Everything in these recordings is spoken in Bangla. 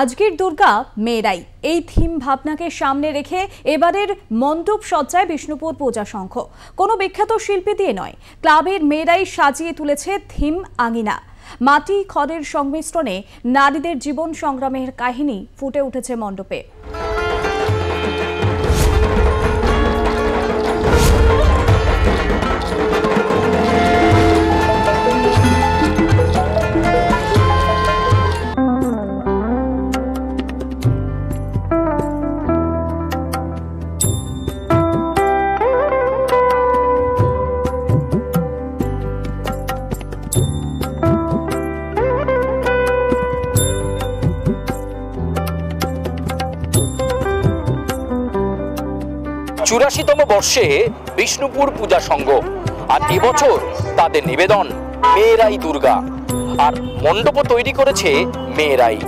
আজকের দুর্গা মেয়েরাই এই থিম ভাবনাকে সামনে রেখে এবারের মণ্ডপ সজ্জায় বিষ্ণুপুর পূজা সংঘ কোনো বিখ্যাত শিল্পী দিয়ে নয়, ক্লাবের মেয়েরাই সাজিয়ে তুলেছে থিম আঙিনা। মাটি খড়ের সংমিশ্রণে নারীদের জীবন সংগ্রামের কাহিনী ফুটে উঠেছে মণ্ডপে। চুরাশিতম বর্ষে বিষ্ণুপুর পূজা সংঘ, আর এবছর তাদের নিবেদন মেয়েরাই দুর্গা, আর মণ্ডপ তৈরি করেছে মেয়েরাই।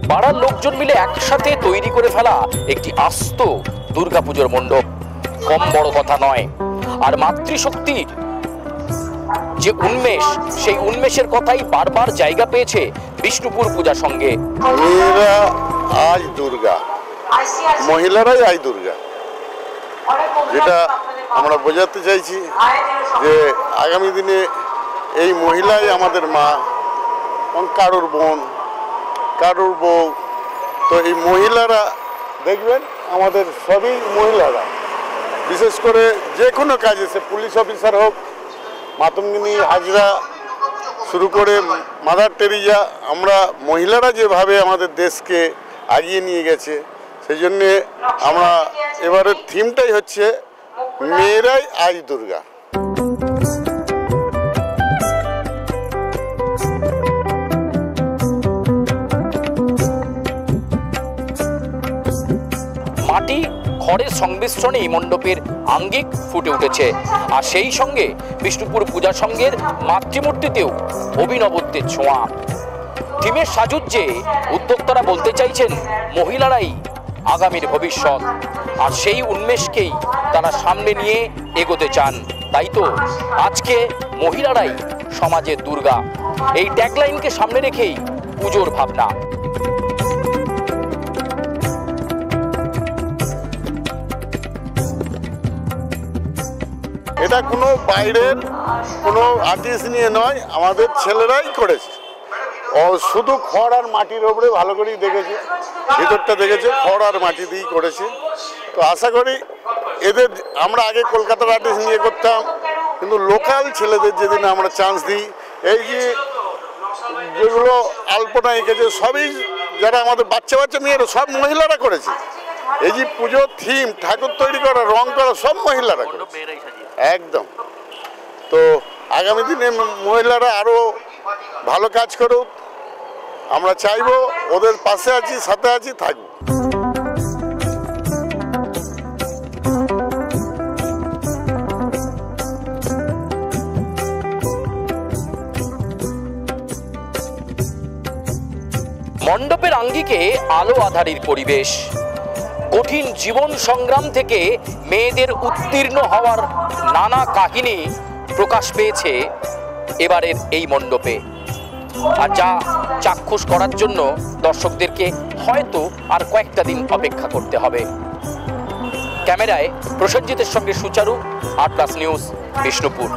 পাড়ার লোকজন মিলে একসাথে তৈরি করে ফেলা একটি আস্ত দুর্গাপুজোর মণ্ডপ কম বড় কথা নয়। আর মাতৃশক্তির যে উন্মেষ, সেই উন্মেষের কথাই বারবার জায়গা পেয়েছে বিষ্ণুপুর পূজা সঙ্গে। মেয়েরা আজ দুর্গা, মহিলারাই আজ দুর্গা, যেটা আমরা বোঝাতে চাইছি যে আগামী দিনে এই মহিলাই আমাদের মা, কারোর বোন, কারোর বউ। তো এই মহিলারা দেখবেন আমাদের সবই মহিলারা, বিশেষ করে যে কোনো কাজে, সে পুলিশ অফিসার হোক, মাতঙ্গিনী, হাজরা শুরু করে মাদার টেরিজা, আমরা মহিলারা যেভাবে আমাদের দেশকে এগিয়ে নিয়ে গেছে, সেই জন্যে আমরা এবারের থিমটাই হচ্ছে মেয়েরাই আজ দুর্গা। মাটি খড়ের সংমিশ্রণে এই মণ্ডপের আঙ্গিক ফুটে উঠেছে, আর সেই সঙ্গে বিষ্ণুপুর পূজা সংঘের মাতৃমূর্তিতেও অভিনবত্বের ছোঁয়া। থিমের সাজুজ্যে উদ্যোক্তারা বলতে চাইছেন মহিলারাই আগামীর ভবিষ্যৎ, আর সেই উন্মেষকেই তারা সামনে নিয়ে এগোতে চান। তাই তো আজকে মহিলারাই সমাজের দুর্গা, এই ট্যাগলাইনকে সামনে রেখেই পুজোর ভাবনা। এটা কোনো বাইরের কোনো আর্টিস্ট নিয়ে নয়, আমাদের ছেলেরাই করেছে। ও শুধু খড় আর মাটির ওপরে ভালো করেই দেখেছে, ভিতরটা দেখেছে, খড় আর মাটি দিয়েই করেছে। তো আশা করি এদের, আমরা আগে কলকাতার আর্টিস্ট নিয়ে করতাম, কিন্তু লোকাল ছেলেদের যেদিন আমরা চান্স দিই, এই যে যেগুলো আলপনা এঁকেছে সবই যারা আমাদের বাচ্চা বাচ্চা মেয়েরা, সব মহিলারা করেছে। এই যে পুজোর থিম, ঠাকুর তৈরি করা, রং করা, সব মহিলারা করেছে একদম। তো আগামী দিনে মহিলারা আরও ভালো কাজ করুক, আমরা চাইবো, ওদের পাশে আছি, সাথে আছি, থাকবো। মণ্ডপের আঙ্গিকে আলো আধারির পরিবেশ, কঠিন জীবন সংগ্রাম থেকে মেয়েদের উত্তীর্ণ হওয়ার নানা কাহিনী প্রকাশ পেয়েছে এবারের এই মণ্ডপে, আর যা চাক্ষুষ করার জন্য দর্শকদেরকে হয়তো আর কয়েকটা দিন অপেক্ষা করতে হবে। ক্যামেরায় প্রসেনজিতের সঙ্গে সুচারু, আর প্লাস নিউজ, বিষ্ণুপুর।